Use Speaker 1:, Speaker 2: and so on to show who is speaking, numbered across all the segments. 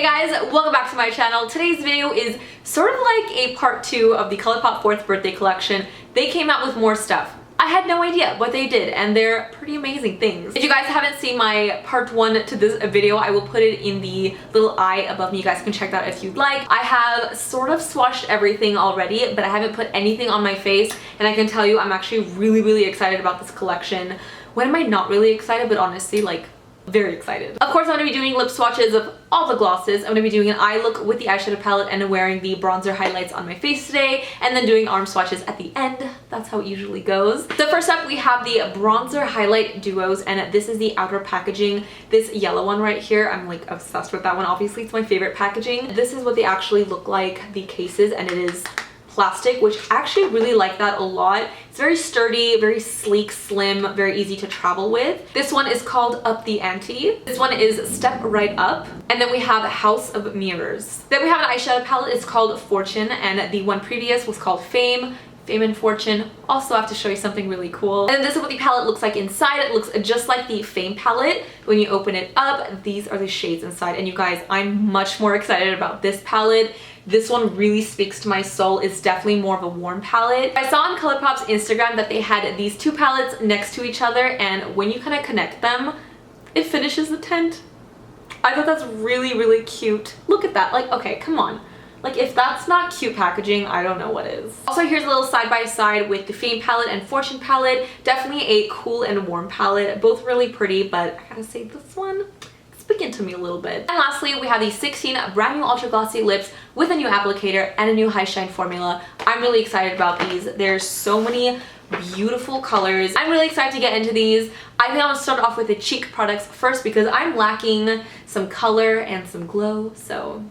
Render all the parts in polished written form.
Speaker 1: Hey guys, welcome back to my channel. Today's video is sort of like a part 2 of the Colourpop 4th birthday collection. They came out with more stuff. I had no idea what they did, and they're pretty amazing things. If you guys haven't seen my part 1 to this video, I will put it in the little eye above me. You guys can check that if you'd like. I have sort of swatched everything already, but I haven't put anything on my face, and I can tell you I'm actually really excited about this collection. When am I not really excited? But honestly, like, very excited. Of course, I'm going to be doing lip swatches of all the glosses. I'm going to be doing an eye look with the eyeshadow palette and wearing the bronzer highlights on my face today, and then doing arm swatches at the end. That's how it usually goes. So first up, we have the bronzer highlight duos, and this is the outer packaging. This yellow one right here, I'm like obsessed with that one. Obviously, it's my favorite packaging. This is what they actually look like, the cases, and it is plastic, which I actually really like that a lot. It's very sturdy, very sleek, slim, very easy to travel with. This one is called Up the Ante. This one is Step Right Up. And then we have House of Mirrors. Then we have an eyeshadow palette. It's called Fortune, and the one previous was called Fame and Fortune. Also have to show you something really cool. And then this is what the palette looks like inside. It looks just like the Fame palette. When you open it up, these are the shades inside. And you guys, I'm much more excited about this palette. This one really speaks to my soul. It's definitely more of a warm palette. I saw on Colourpop's Instagram that they had these two palettes next to each other, and when you kind of connect them, it finishes the tint. I thought that's really cute. Look at that. Like, okay, come on. Like, if that's not cute packaging, I don't know what is. Also, here's a little side-by-side with the Fame palette and Fortune palette. Definitely a cool and warm palette. Both really pretty, but I gotta say this one, speaking to me a little bit. And lastly, we have the 16 brand new Ultra Glossy Lips with a new applicator and a new high shine formula. I'm really excited about these. There's so many beautiful colors. I'm really excited to get into these. I think I'm gonna start off with the cheek products first because I'm lacking some color and some glow, so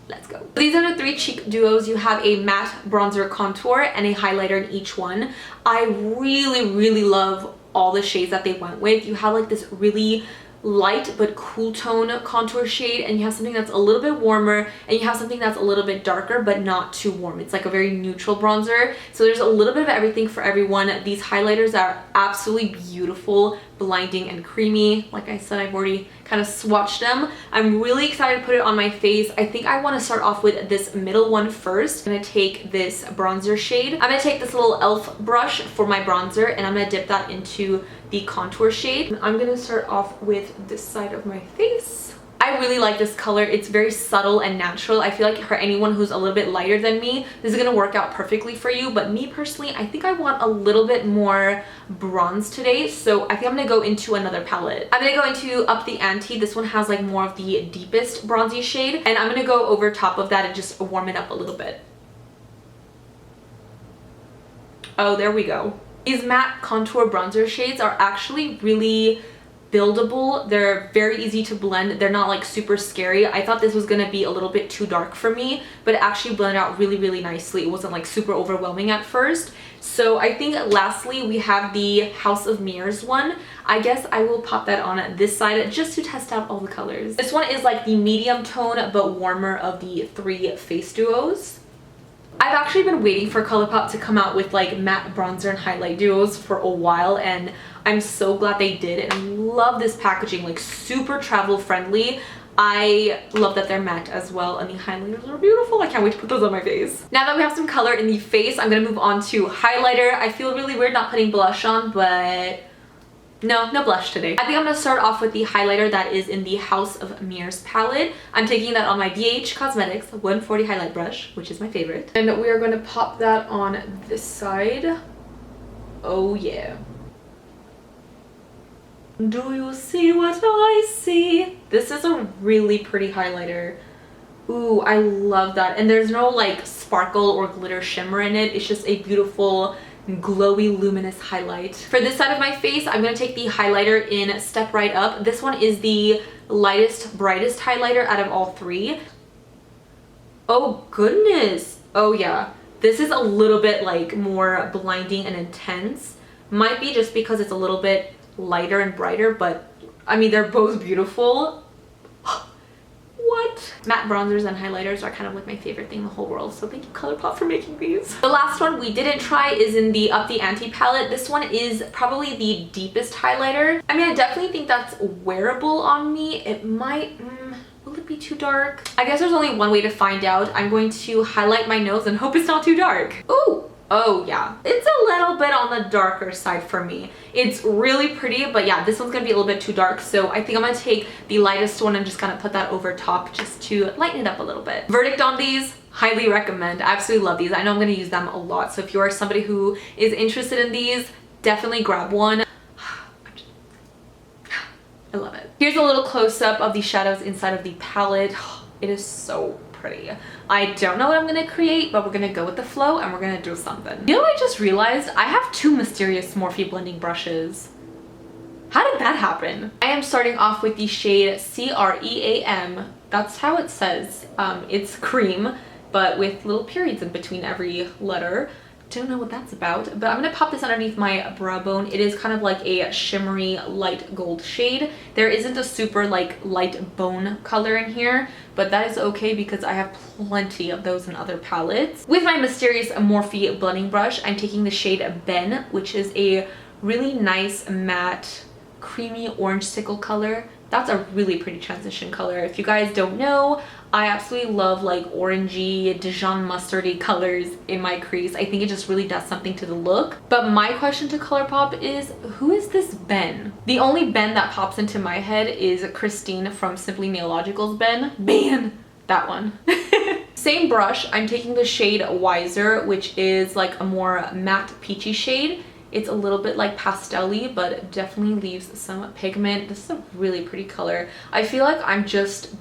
Speaker 1: let's go. These are the three cheek duos. You have a matte bronzer contour and a highlighter in each one. I really love all the shades that they went with. You have like this really light but cool tone contour shade, and you have something that's a little bit warmer, and you have something that's a little bit darker but not too warm. It's like a very neutral bronzer, so there's a little bit of everything for everyone. These highlighters are absolutely beautiful, blinding and creamy. Like I said, I've already kind of swatched them. I'm really excited to put it on my face. I think I want to start off with this middle one first. I'm going to take this bronzer shade. I'm going to take this little e.l.f. brush for my bronzer, and I'm going to dip that into the contour shade. I'm going to start off with this side of my face. I really like this color. It's very subtle and natural. I feel like for anyone who's a little bit lighter than me, this is going to work out perfectly for you. But me personally, I think I want a little bit more bronze today, so I think I'm going to go into another palette. I'm going to go into Up the Ante. This one has like more of the deepest bronzy shade, and I'm going to go over top of that and just warm it up a little bit. Oh, there we go. These matte contour bronzer shades are actually really buildable. They're very easy to blend. They're not like super scary. I thought this was gonna be a little bit too dark for me, but it actually blended out really nicely. It wasn't like super overwhelming at first. So I think lastly we have the House of Mirrors one. I guess I will pop that on this side just to test out all the colors. This one is like the medium tone but warmer of the three face duos. I've actually been waiting for Colourpop to come out with like matte bronzer and highlight duos for a while, and I'm so glad they did. And I love this packaging, like super travel friendly. I love that they're matte as well, and the highlighters are beautiful. I can't wait to put those on my face. Now that we have some color in the face, I'm gonna move on to highlighter. I feel really weird not putting blush on, but no blush today. I think I'm gonna start off with the highlighter that is in the House of Mirrors palette. I'm taking that on my BH Cosmetics 140 highlight brush, which is my favorite. And we are gonna pop that on this side. Oh yeah. Do you see what I see? This is a really pretty highlighter. Ooh, I love that. And there's no like sparkle or glitter shimmer in it. It's just a beautiful glowy luminous highlight. For this side of my face, I'm going to take the highlighter in Step Right Up. This one is the lightest, brightest highlighter out of all three. Oh goodness. Oh yeah. This is a little bit like more blinding and intense. Might be just because it's a little bit lighter and brighter, but I mean, they're both beautiful. What? Matte bronzers and highlighters are kind of like my favorite thing in the whole world, so thank you Colourpop for making these. The last one we didn't try is in the Up the Ante palette. This one is probably the deepest highlighter. I mean, I definitely think that's wearable on me. It might, will it be be too dark? I guess there's only one way to find out. I'm going to highlight my nose and hope it's not too dark. Ooh. Oh yeah, it's a little bit on the darker side for me. It's really pretty, but yeah, this one's gonna be a little bit too dark, so I think I'm gonna take the lightest one and just kind of put that over top just to lighten it up a little bit. Verdict on these, highly recommend. I absolutely love these. I know I'm gonna use them a lot, so if you are somebody who is interested in these, definitely grab one. I love it. Here's a little close-up of the shadows inside of the palette. It is so pretty. I don't know what I'm gonna create, but we're gonna go with the flow and we're gonna do something. You know what I just realized? I have two mysterious Morphe blending brushes. How did that happen? I am starting off with the shade CREAM. That's how it says. It's cream, but with little periods in between every letter. Don't know what that's about, but I'm gonna pop this underneath my brow bone. It is kind of like a shimmery light gold shade. There isn't a super like light bone color in here, but that is okay because I have plenty of those in other palettes. With my mysterious Morphe blending brush, I'm taking the shade Ben, which is a really nice matte creamy orange sickle color. That's a really pretty transition color. If you guys don't know, I absolutely love like orangey, Dijon mustardy colors in my crease. I think it just really does something to the look. But my question to Colourpop is, who is this Ben? The only Ben that pops into my head is Christine from Simply Nailogical's Ben. That one. Same brush, I'm taking the shade Wiser, which is like a more matte peachy shade. It's a little bit like pastel-y, but it definitely leaves some pigment. This is a really pretty color. I feel like I'm just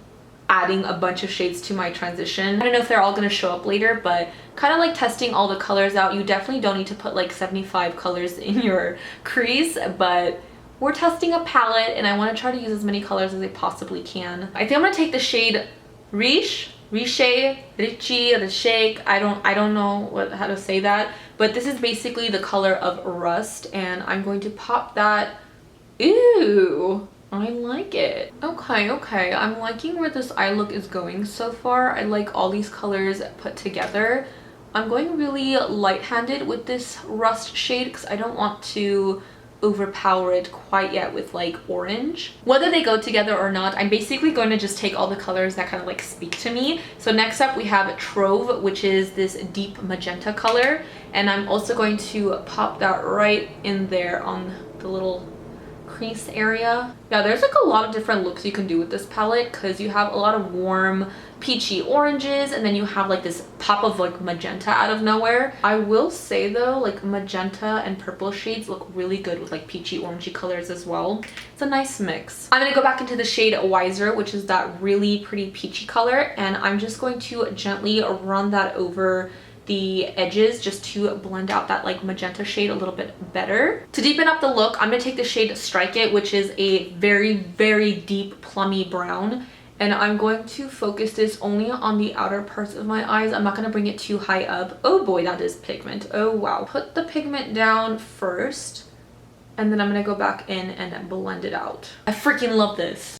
Speaker 1: adding a bunch of shades to my transition. I don't know if they're all going to show up later, but kind of like testing all the colors out. You definitely don't need to put like 75 colors in your crease, but we're testing a palette and I want to try to use as many colors as I possibly can. I think I'm going to take the shade Richie, I don't know how to say that, but this is basically the color of Rust, and I'm going to pop that. Ew, I like it. Okay, I'm liking where this eye look is going so far. I like all these colors put together. I'm going really light-handed with this Rust shade because I don't want to overpower it quite yet with like orange. Whether they go together or not, I'm basically going to just take all the colors that kind of like speak to me. So next up we have Trove, which is this deep magenta color, and I'm also going to pop that right in there on the little crease area. Yeah, there's like a lot of different looks you can do with this palette because you have a lot of warm peachy oranges and then you have like this pop of like magenta out of nowhere. I will say though, like magenta and purple shades look really good with like peachy orangey colors as well. It's a nice mix. I'm gonna go back into the shade Wiser, which is that really pretty peachy color, and I'm just going to gently run that over the edges just to blend out that like magenta shade a little bit better. To deepen up the look, I'm gonna take the shade Strike It, which is a very deep plummy brown, and I'm going to focus this only on the outer parts of my eyes. I'm not gonna bring it too high up. Oh boy, that is pigment. Oh wow. Put the pigment down first, and then I'm gonna go back in and blend it out. I freaking love this.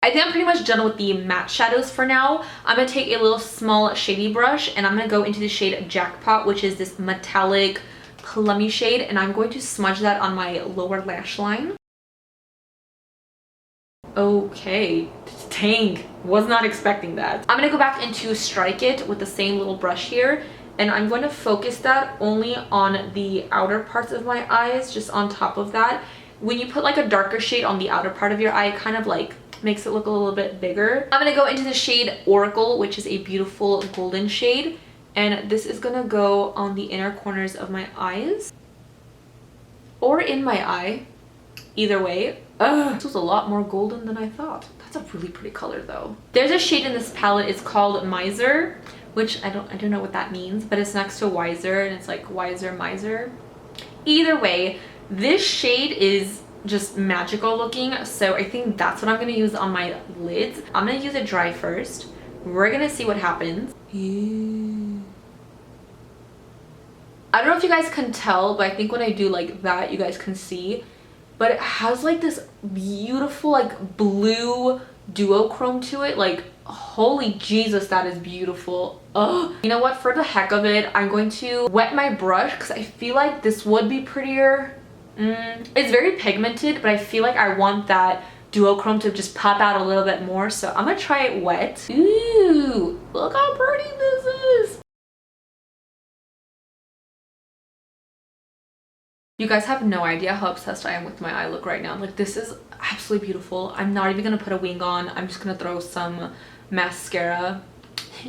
Speaker 1: I think I'm pretty much done with the matte shadows for now. I'm going to take a little small shady brush and I'm going to go into the shade Jackpot, which is this metallic plummy shade, and I'm going to smudge that on my lower lash line. Okay, dang, was not expecting that. I'm going to go back into Strike It with the same little brush here, and I'm going to focus that only on the outer parts of my eyes, just on top of that. When you put like a darker shade on the outer part of your eye, it kind of like makes it look a little bit bigger. I'm gonna go into the shade Oracle, which is a beautiful golden shade, and this is gonna go on the inner corners of my eyes or in my eye, either way. This was a lot more golden than I thought. That's a really pretty color though. There's a shade in this palette, it's called Miser, which I don't know what that means, but it's next to Wiser and it's like Wiser Miser. Either way, this shade is just magical looking, so I think that's what I'm going to use on my lids. I'm going to use it dry first. We're going to see what happens. I don't know if you guys can tell, but I think when I do like that, you guys can see. But it has like this beautiful like blue duochrome to it. Like, holy Jesus, that is beautiful. Oh, you know what? For the heck of it, I'm going to wet my brush because I feel like this would be prettier. It's very pigmented, but I feel like I want that duochrome to just pop out a little bit more. So I'm gonna try it wet. Ooh, look how pretty this is. You guys have no idea how obsessed I am with my eye look right now. Like, this is absolutely beautiful. I'm not even gonna put a wing on. I'm just gonna throw some mascara.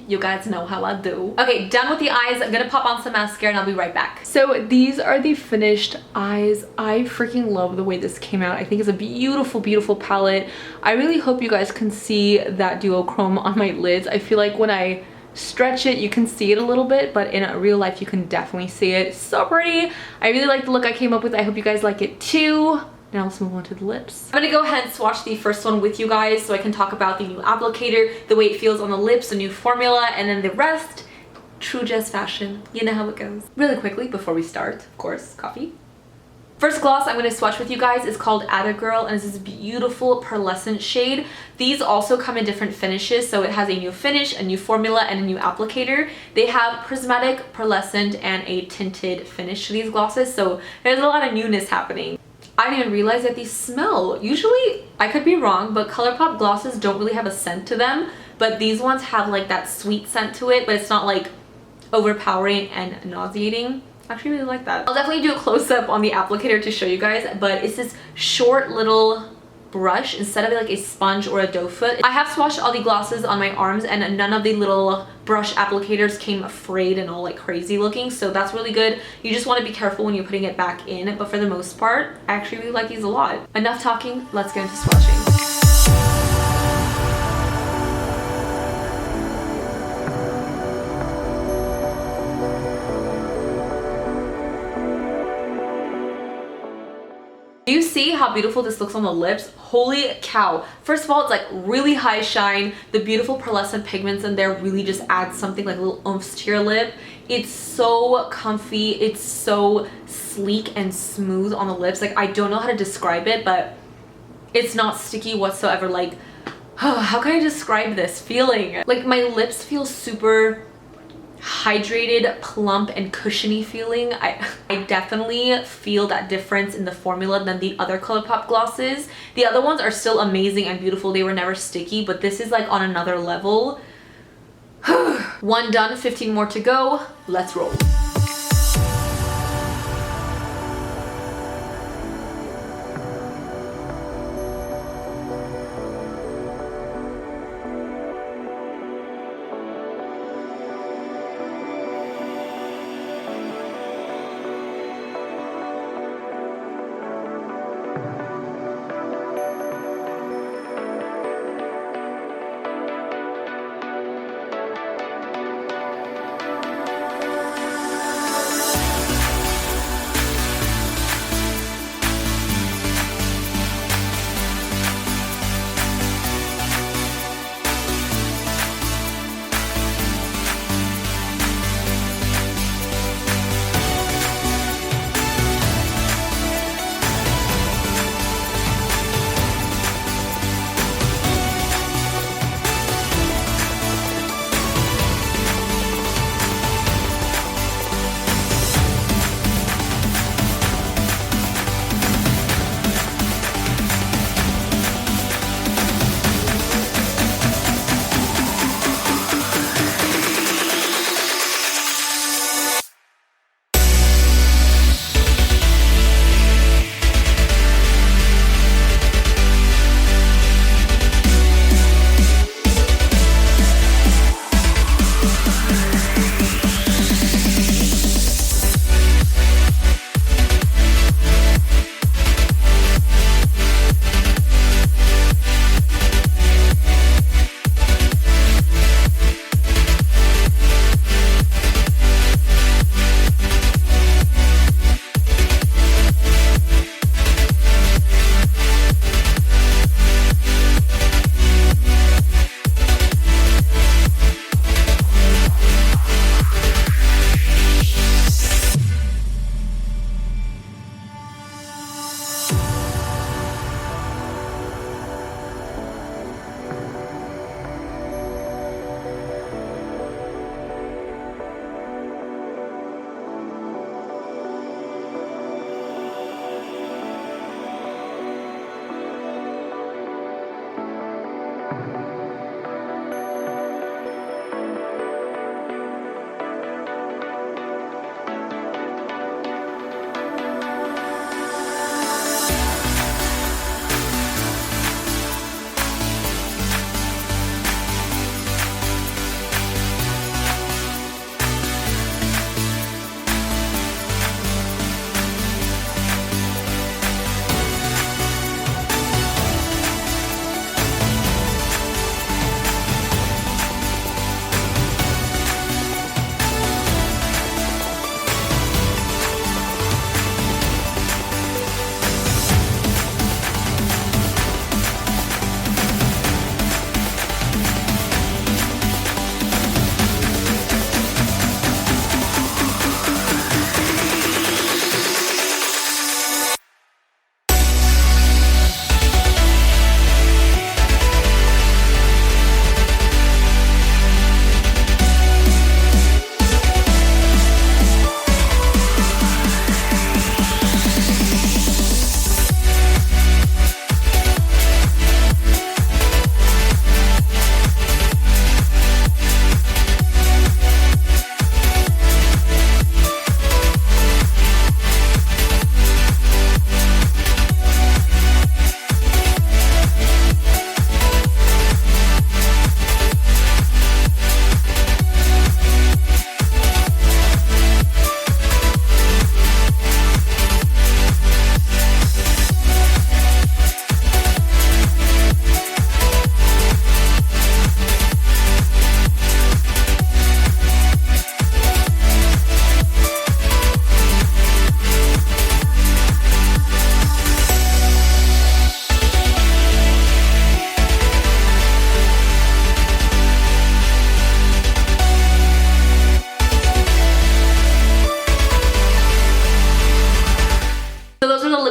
Speaker 1: You guys know how I do. Okay, done with the eyes. I'm gonna pop on some mascara and I'll be right back. So these are the finished eyes. I freaking love the way this came out. I think it's a beautiful, beautiful palette. I really hope you guys can see that duochrome on my lids. I feel like when I stretch it, you can see it a little bit, but in real life, you can definitely see it. So pretty. I really like the look I came up with. I hope you guys like it too. Now let's move on to the lips. I'm gonna go ahead and swatch the first one with you guys so I can talk about the new applicator, the way it feels on the lips, the new formula, and then the rest. True Jess fashion. You know how it goes. Really quickly, before we start, of course, coffee. First gloss I'm going to swatch with you guys is called Atta Girl, and it's this beautiful pearlescent shade. These also come in different finishes, so it has a new finish, a new formula, and a new applicator. They have prismatic, pearlescent, and a tinted finish to these glosses, so there's a lot of newness happening. I didn't even realize that these smell. Usually, I could be wrong, but Colourpop glosses don't really have a scent to them, but these ones have like that sweet scent to it, but it's not like overpowering and nauseating. I actually really like that. I'll definitely do a close-up on the applicator to show you guys, but it's this short little brush instead of like a sponge or a doe foot. I have swatched all the glosses on my arms and none of the little brush applicators came frayed and all like crazy looking, so that's really good. You just want to be careful when you're putting it back in, but for the most part, I actually really like these a lot. Enough talking, let's get into swatching. Do you see how beautiful this looks on the lips? Holy cow. First of all, it's like really high shine. The beautiful pearlescent pigments in there really just add something like a little oomph to your lip. It's so comfy. It's so sleek and smooth on the lips. Like, I don't know how to describe it, but it's not sticky whatsoever. Like, how can I describe this feeling? Like, my lips feel super hydrated, plump, and cushiony feeling. I definitely feel that difference in the formula than the other Colourpop glosses. The other ones are still amazing and beautiful. They were never sticky, but this is like on another level. One done, 15 more to go. Let's roll.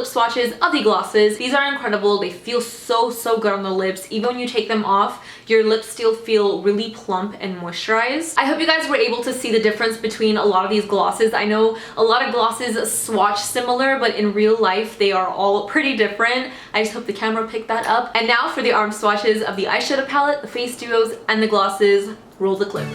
Speaker 1: lip swatches of the glosses. These are incredible. They feel so good on the lips. Even when you take them off, your lips still feel really plump and moisturized. I hope you guys were able to see the difference between a lot of these glosses. I know a lot of glosses swatch similar, but in real life they are all pretty different. I just hope the camera picked that up. And now for the arm swatches of the eyeshadow palette, the face duos, and the glosses. Roll the clip.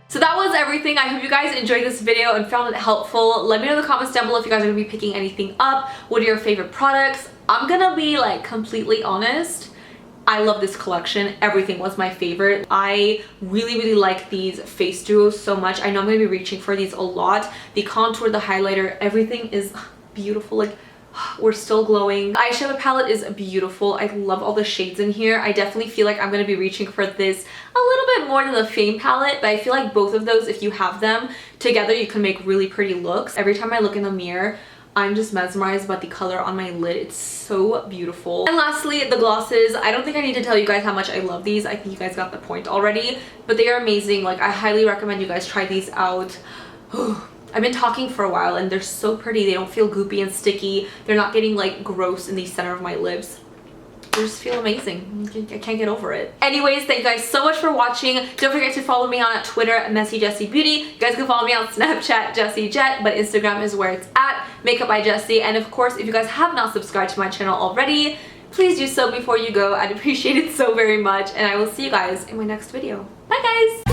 Speaker 1: So that was everything. I hope you guys enjoyed this video and found it helpful. Let me know in the comments down below if you guys are going to be picking anything up. What are your favorite products? I'm gonna be like completely honest. I love this collection. Everything was my favorite. I really like these face duos so much. I know I'm going to be reaching for these a lot. The contour, the highlighter, everything is beautiful. Like, we're still glowing. The eyeshadow palette is beautiful. I love all the shades in here. I definitely feel like I'm going to be reaching for this a little bit more than the Fame palette, but I feel like both of those, if you have them together, you can make really pretty looks. Every time I look in the mirror, I'm just mesmerized by the color on my lid. It's so beautiful. And lastly, the glosses. I don't think I need to tell you guys how much I love these. I think you guys got the point already, but they are amazing. Like, I highly recommend you guys try these out. I've been talking for a while and they're so pretty. They don't feel goopy and sticky. They're not getting like gross in the center of my lips. They just feel amazing. I can't get over it. Anyways, thank you guys so much for watching. Don't forget to follow me on Twitter at mesijesibeauty. You guys can follow me on Snapchat, JesiJet, but Instagram is where it's at, Makeup by Jesi. And of course, if you guys have not subscribed to my channel already, please do so before you go. I'd appreciate it so very much. And I will see you guys in my next video. Bye guys!